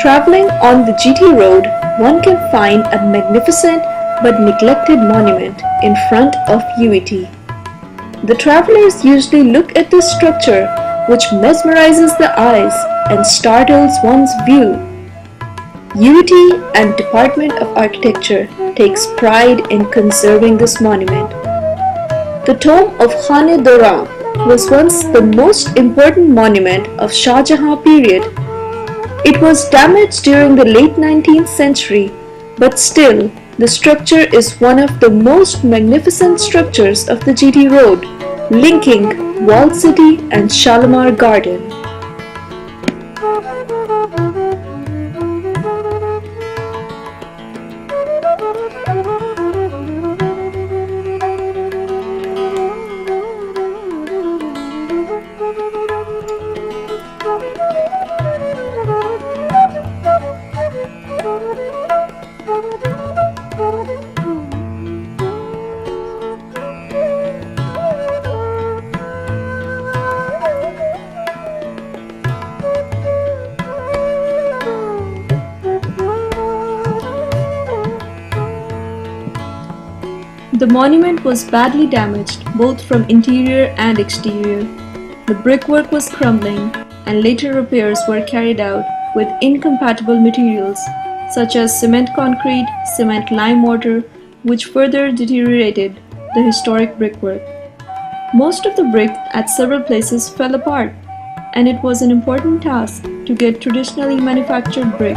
Traveling on the GT road, one can find a magnificent but neglected monument in front of UET. The travelers usually look at this structure, which mesmerizes the eyes and startles one's view. UET and Department of Architecture takes pride in conserving this monument. The tomb of Khan-e-Dauran was once the most important monument of Shah Jahan period. It was damaged during the late 19th century, but still the structure is one of the most magnificent structures of the GT Road, linking Walled City and Shalimar Garden. The monument was badly damaged both from interior and exterior. The brickwork was crumbling, and later repairs were carried out with incompatible materials such as cement concrete, cement lime mortar, which further deteriorated the historic brickwork. Most of the brick at several places fell apart, and it was an important task to get traditionally manufactured brick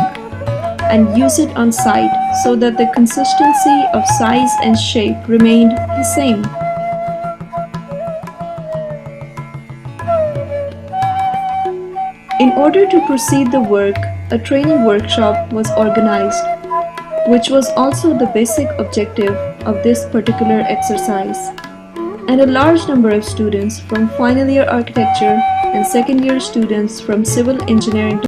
and use it on site so that the consistency of size and shape remained the same. In order to proceed the work, a training workshop was organized, which was also the basic objective of this particular exercise. And a large number of students from final year architecture and second year students from civil engineering